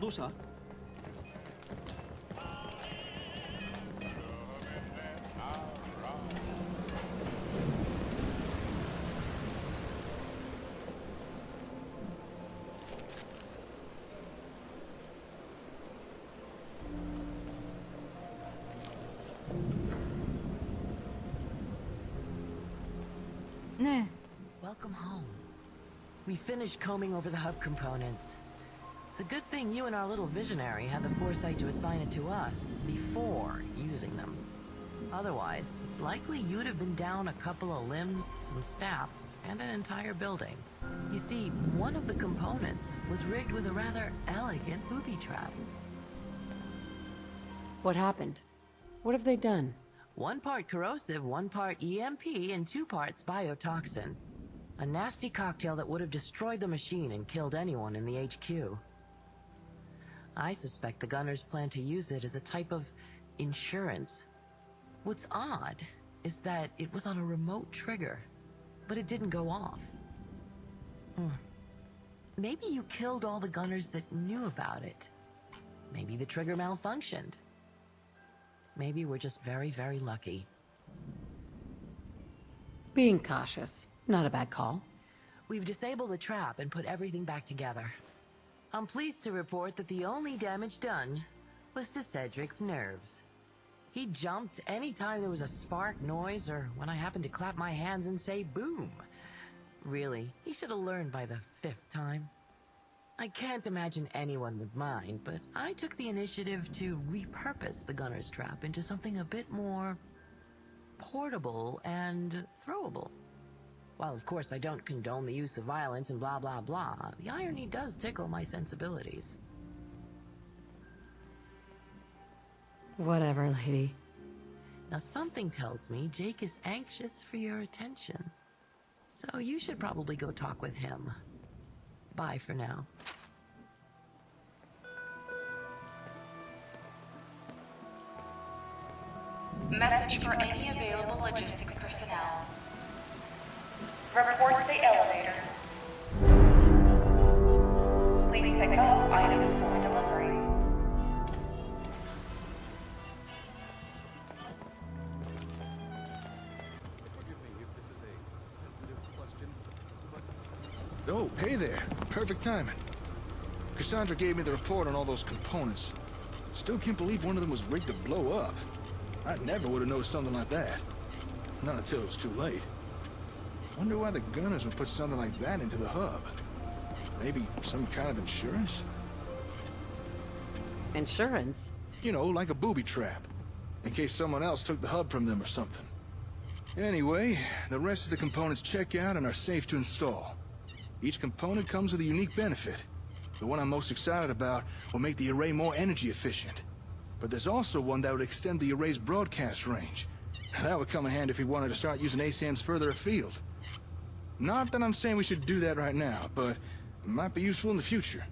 どうした？ねえ。 Welcome home. We finished combing over the hub components. It's a good thing you and our little visionary had the foresight to assign it to us before using them. Otherwise, it's likely you'd have been down a couple of limbs, some staff, and an entire building. You see, one of the components was rigged with a rather elegant booby trap. What happened? What have they done? 1 part corrosive, 1 part EMP, and 2 parts biotoxin. A nasty cocktail that would have destroyed the machine and killed anyone in the HQ. I suspect the gunners plan to use it as a type of insurance. What's odd is that it was on a remote trigger, but it didn't go off. Maybe you killed all the gunners that knew about it. Maybe the trigger malfunctioned. Maybe we're just very, very lucky. Being cautious. Not a bad call. We've disabled the trap and put everything back together. I'm pleased to report that the only damage done was to Cedric's nerves. He jumped any time there was a spark noise or when I happened to clap my hands and say boom. Really, he should have learned by the 5th time. I can't imagine anyone would mind, but I took the initiative to repurpose the gunner's trap into something a bit more portable and throwable. While of course I don't condone the use of violence and blah blah blah, the irony does tickle my sensibilities. Whatever, lady. Now something tells me Jake is anxious for your attention. So you should probably go talk with him. Bye for now. Message for any available logistics personnel. Report to the elevator. Please pick up items for delivery. Forgive me if this is a sensitive question, but... Oh, hey there. Perfect timing. Cassandra gave me the report on all those components. Still can't believe one of them was rigged to blow up. I never would have noticed something like that. Not until it was too late. Wonder why the gunners would put something like that into the hub. Maybe some kind of insurance? Insurance? You know, like a booby trap. In case someone else took the hub from them or something. Anyway, the rest of the components check out and are safe to install. Each component comes with a unique benefit. The one I'm most excited about will make the array more energy efficient. But there's also one that would extend the array's broadcast range. That would come in handy if we wanted to start using ASAMs further afield. Not that I'm saying we should do that right now, but it might be useful in the future.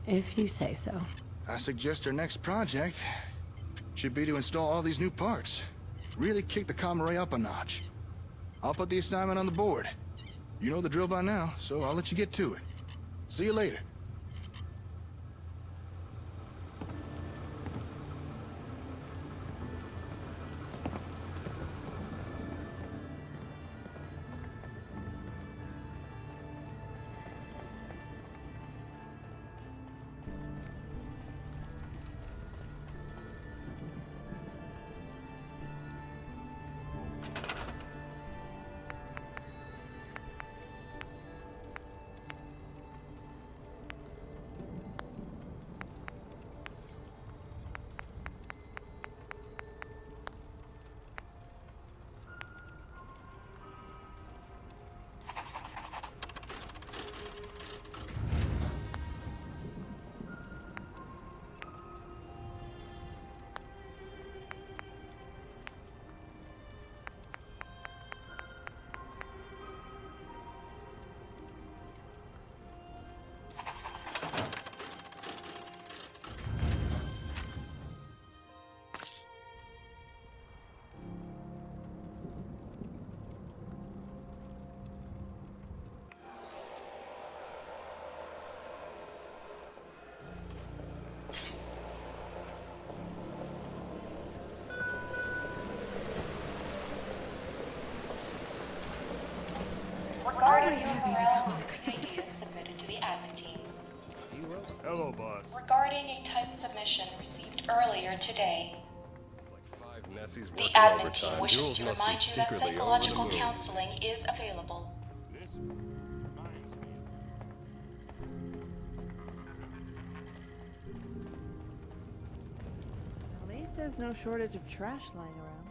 If you say so. I suggest our next project should be to install all these new parts. Really kick the comm array up a notch. I'll put the assignment on the board. You know the drill by now, so I'll let you get to it. See you later. Regarding your morale ideas submitted to the admin team. Hello, boss. Regarding a typed submission received earlier today. Like 5 Nessies The working admin overtime. team wishes Ghouls to must be remind you that secretly over the psychological moon. counseling is available. At least there's no shortage of trash lying around.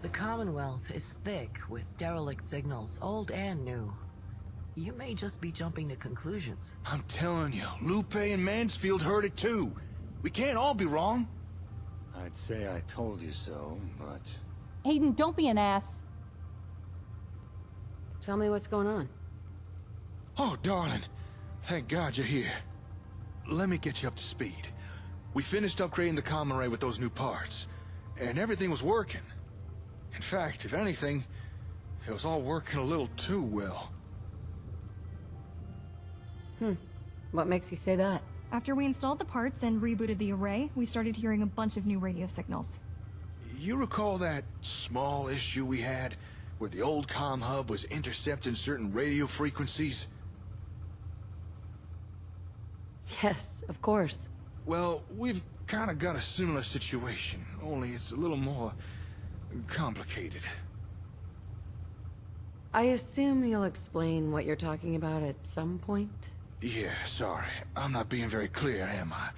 The Commonwealth is thick with derelict signals, old and new. You may just be jumping to conclusions. I'm telling you, Lupe and Mansfield heard it too. We can't all be wrong. I'd say I told you so, but... Hayden, don't be an ass. Tell me what's going on. Oh, darling. Thank God you're here. Let me get you up to speed. We finished upgrading the comm array with those new parts, and everything was working. In fact, if anything, it was all working a little too well. What makes you say that? After we installed the parts and rebooted the array, we started hearing a bunch of new radio signals. You recall that small issue we had, where the old comm hub was intercepting certain radio frequencies? Yes, of course. Well, we've kind of got a similar situation, only it's a little more complicated. I assume you'll explain what you're talking about at some point? Yeah, sorry. I'm not being very clear, am I?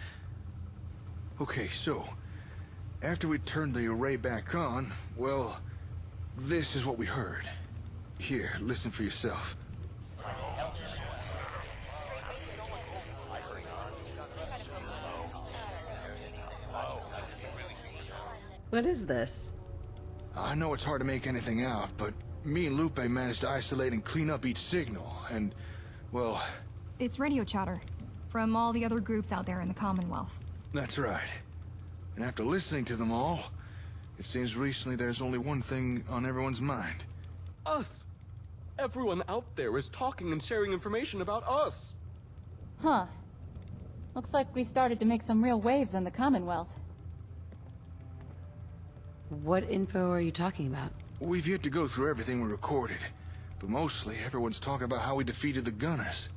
Okay, so... after we turned the array back on, well... this is what we heard. Here, listen for yourself. What is this? I know it's hard to make anything out, but me and Lupe managed to isolate and clean up each signal, and... well... It's radio chatter from all the other groups out there in the Commonwealth. that's right. And after listening to them all, it seems recently there's only one thing on everyone's mind. Us! Everyone out there is talking and sharing information about us! Huh. Looks like we started to make some real waves in the Commonwealth. What info are you talking about? We've yet to go through everything we recorded, but mostly everyone's talking about how we defeated the Gunners.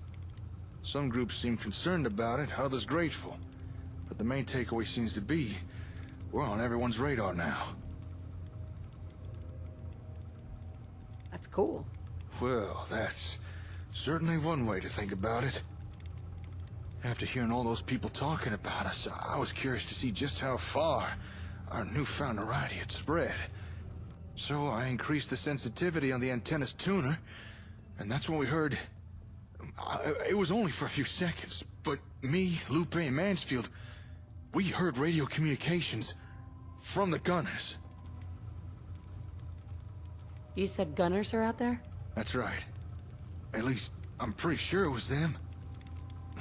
Some groups seem concerned about it, others grateful. But the main takeaway seems to be, we're on everyone's radar now. That's cool. Well, that's certainly one way to think about it. After hearing all those people talking about us, I was curious to see just how far our newfound notoriety had spread. So I increased the sensitivity on the antenna's tuner, and that's when we heard... it was only for a few seconds, but me, Lupe, and Mansfield We heard radio communications from the gunners. You said gunners are out there? That's right. At least, I'm pretty sure it was them.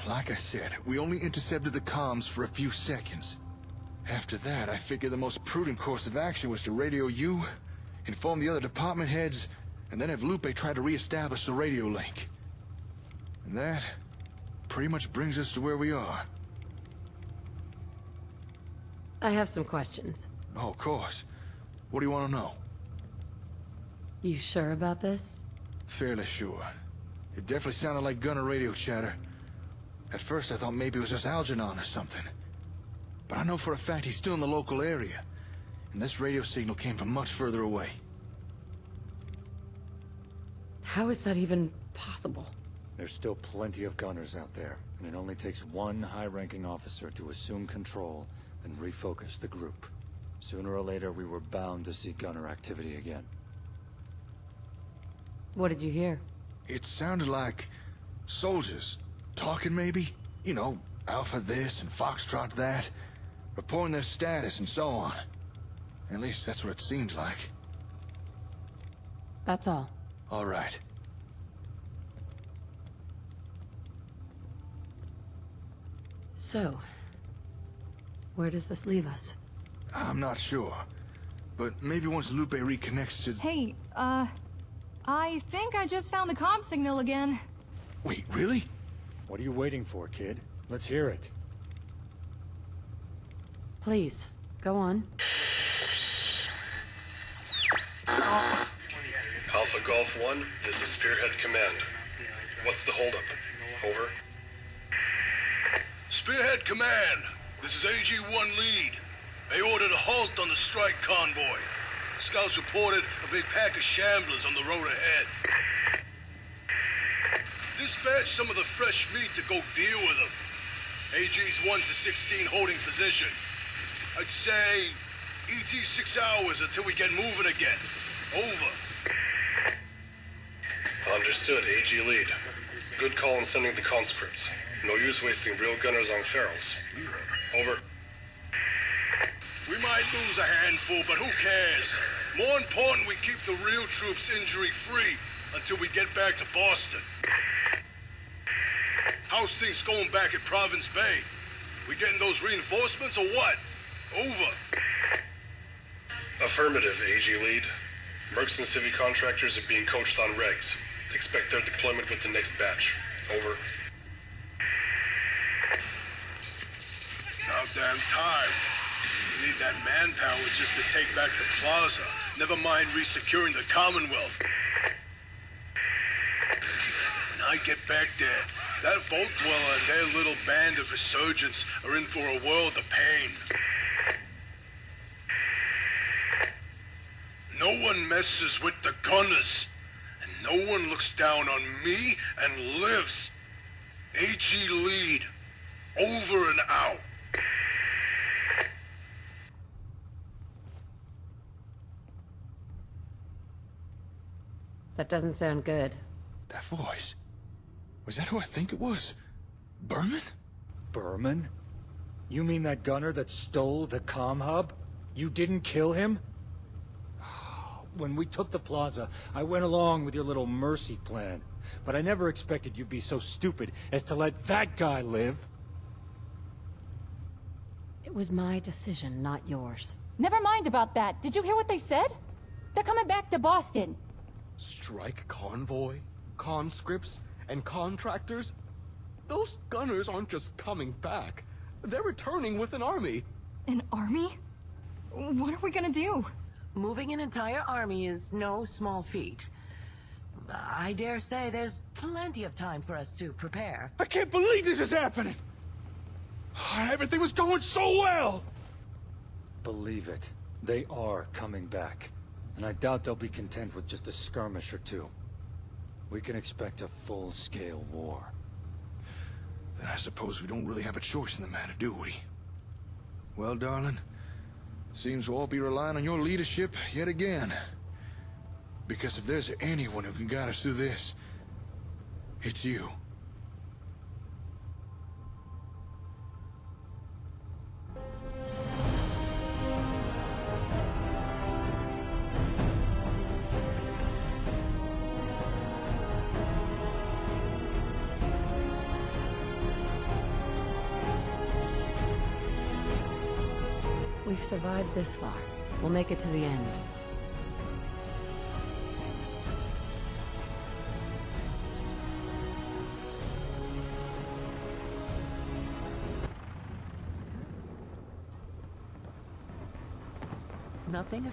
Like I said, we only intercepted the comms for a few seconds. After that, I figured the most prudent course of action was to radio you, inform the other department heads, and then have Lupe try to re-establish the radio link. And that pretty much brings us to where we are. I have some questions. Oh, of course. What do you want to know? You sure about this? Fairly sure. It definitely sounded like gunner radio chatter. At first I thought maybe it was just Algernon or something. But I know for a fact he's still in the local area. And this radio signal came from much further away. How is that even possible? There's still plenty of gunners out there, and it only takes one high-ranking officer to assume control and refocus the group. Sooner or later, we were bound to see gunner activity again. What did you hear? It sounded like soldiers talking maybe? You know, Alpha this and Foxtrot that. Reporting their status and so on. At least that's what it seemed like. That's all. All right. So, where does this leave us? I'm not sure. But maybe once Lupe reconnects to... Hey, I think I just found the comm signal again. Wait, really? What are you waiting for, kid? Let's hear it. Please, go on. Alpha Golf 1, this is Spearhead Command. What's the holdup? Over. Spearhead Command, this is AG-1 Lead. They ordered a halt on the strike convoy. Scouts reported a big pack of shamblers on the road ahead. Dispatch some of the fresh meat to go deal with them. AG's 1 to 16 holding position. I'd say ET 6 hours until we get moving again. Over. Understood, AG Lead. Good call on sending the conscripts. No use wasting real gunners on ferals. Over. We might lose a handful, but who cares? More important, we keep the real troops injury-free until we get back to Boston. How's things going back at Province Bay? We getting those reinforcements or what? Over. Affirmative, AG Lead. Mercs and Civi contractors are being coached on regs. Expect their deployment with the next batch. Over. About damn time. We need that manpower just to take back the plaza. Never mind resecuring the Commonwealth. When I get back there, that Vault Dweller and their little band of resurgents are in for a world of pain. No one messes with the gunners, and no one looks down on me and lives. AG Lead, over and out. That doesn't sound good. That voice. Was that who I think it was? Berman? Berman? You mean that gunner that stole the comm hub? You didn't kill him? When we took the plaza, I went along with your little mercy plan. But I never expected you'd be so stupid as to let that guy live. It was my decision, not yours. Never mind about that. Did you hear what they said? They're coming back to Boston. Strike convoy, conscripts, and contractors? Those gunners aren't just coming back. They're returning with an army. An army? What are we gonna do? Moving an entire army is no small feat. I dare say there's plenty of time for us to prepare. I can't believe this is happening! Everything was going so well! Believe it. They are coming back. And I doubt they'll be content with just a skirmish or two. We can expect a full-scale war. Then I suppose we don't really have a choice in the matter, do we? Well, darling, seems we'll all be relying on your leadership yet again. Because if there's anyone who can guide us through this, it's you. we've survived this far. We'll make it to the end. Nothing.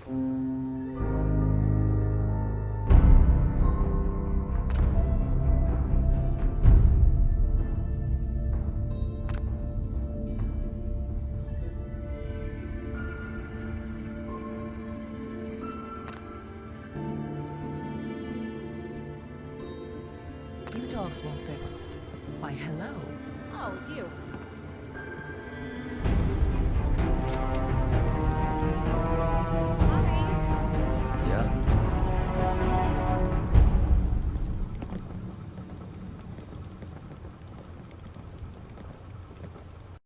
You dogs won't fix. Why, hello. Oh, it's you.